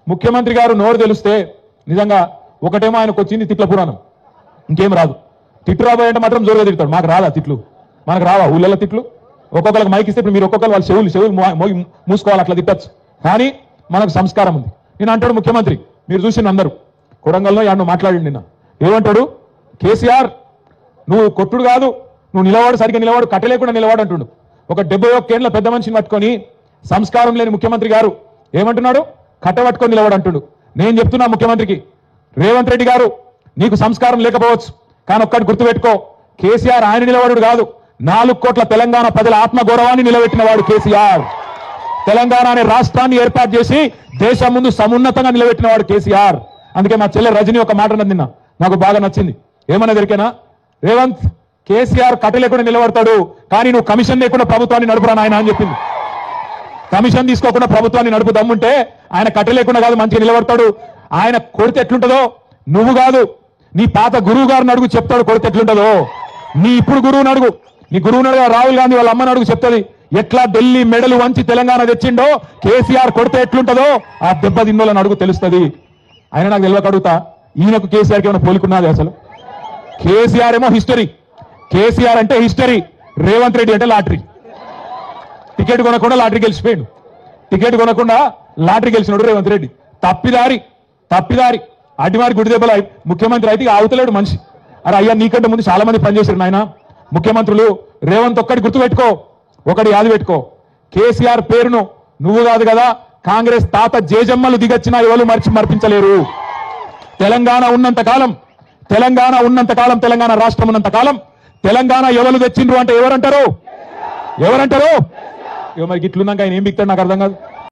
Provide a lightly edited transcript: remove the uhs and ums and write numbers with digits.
ముఖ్యమంత్రి గారు నోరు తెలిస్తే నిజంగా ఒకటేమో ఆయనకు వచ్చింది తిట్ల పురాణం, ఇంకేం రాదు. తిట్టు రాబోయే అంటే మాత్రం జోరుగా తిడతాడు. మాకు రాదా తిట్లు? మనకు రావా ఊళ్ళలో తిట్లు? ఒక్కొక్కరికి మైక్ ఇస్తే ఇప్పుడు మీరు ఒక్కొక్కరు వాళ్ళ చెవులు మూసుకోవాలి, అట్లా తిట్టచ్చు. కానీ మనకు సంస్కారం ఉంది. నేను అంటాడు ముఖ్యమంత్రి, మీరు చూసిన అందరూ కొడంగల్లో యాడ్ను మాట్లాడి నిన్న ఏమంటాడు, కేసీఆర్ నువ్వు కొట్టుడు కాదు, నువ్వు నిలవాడు, సరిగ్గా నిలవాడు, కట్టలేకుండా నిలవాడు అంటుండు. ఒక 71 ఏళ్ల పెద్ద మనిషిని పట్టుకొని సంస్కారం లేని ముఖ్యమంత్రి గారు ఏమంటున్నాడు, కట్టబట్టుకొని నిలవాడు అంటుండు. నేను చెప్తున్నా ముఖ్యమంత్రికి, రేవంత్ రెడ్డి గారు నీకు సంస్కారం లేకపోవచ్చు, కానీ ఒక్కటి గుర్తుపెట్టుకో, కేసీఆర్ ఆయన నిలబడు కాదు, 4 కోట్ల తెలంగాణ ప్రజల ఆత్మగౌరవాన్ని నిలబెట్టిన వాడు కేసీఆర్. తెలంగాణ అనే రాష్ట్రాన్ని ఏర్పాటు చేసి దేశం ముందు సమున్నతంగా నిలబెట్టిన వాడు కేసీఆర్. అందుకే మా చెల్లె రజని ఒక మాట అన్నది నిన్న, నాకు బాగా నచ్చింది. ఏమన్నా దొరికేనా, రేవంత్ కేసీఆర్ కట్ట లేకుండా నిలబడతాడు, కానీ నువ్వు కమిషన్ లేకుండా ప్రభుత్వాన్ని నడుపురా నాయన అని చెప్పింది. కమిషన్ తీసుకోకుండా ప్రభుత్వాన్ని నడుపు దమ్ముంటే ఆయన కట్ట లేకుండా కాదు మంచిగా నిలబడతాడు. ఆయన కొడితే ఎట్లుంటుందో నువ్వు కాదు, నీ పాత గురువు గారిని అడుగు చెప్తాడు కొడితే ఎట్లుంటుందో. నీ ఇప్పుడు గురువుని అడుగు, నీ గురువుని అడుగు, రాహుల్ గాంధీ వాళ్ళ అమ్మని అడుగు, చెప్తుంది ఎట్లా ఢిల్లీ మెడలు వంచి తెలంగాణ తెచ్చిండో కేసీఆర్ కొడితే ఎట్లుంటుందో ఆ దెబ్బ తిన్నోళ్ళని అడుగు తెలుస్తుంది. ఆయన నాకు తెలియక అడుగుతా, ఈయనకు కేసీఆర్కి ఏమైనా పోలికున్నది అసలు? కేసీఆర్ ఏమో హిస్టరీ, కేసీఆర్ అంటే హిస్టరీ, రేవంత్ రెడ్డి అంటే లాటరీ. టికెట్ కొనకుండా లాటరీ గెలిచిపోయాడు, టికెట్ కొనకుండా లాటరీ గెలిచినాడు రేవంత్ రెడ్డి. తప్పిదారి అడ్డివారి గుడి దెబ్బలు ముఖ్యమంత్రి అయితే ఆవుతలేడు మనిషి. అరే అయ్యా, నీకంటే ముందు చాలా మంది పనిచేశారు నాయన ముఖ్యమంత్రులు. రేవంత్ ఒక్కటి గుర్తుపెట్టుకో, ఒకటి యాది పెట్టుకో, కేసీఆర్ పేరును నువ్వు కాదు కదా, కాంగ్రెస్ తాత జేజమ్మలు దిగొచ్చినా ఎవరు మర్పించలేరు. తెలంగాణ ఉన్నంత కాలం, తెలంగాణ రాష్ట్రం ఉన్నంత కాలం తెలంగాణ ఎవరు తెచ్చిండ్రు అంటే ఎవరంటారు? మరి గిట్లున్నాక ఆయన ఏం బిక్తాడు నాకు అర్థం కాదు.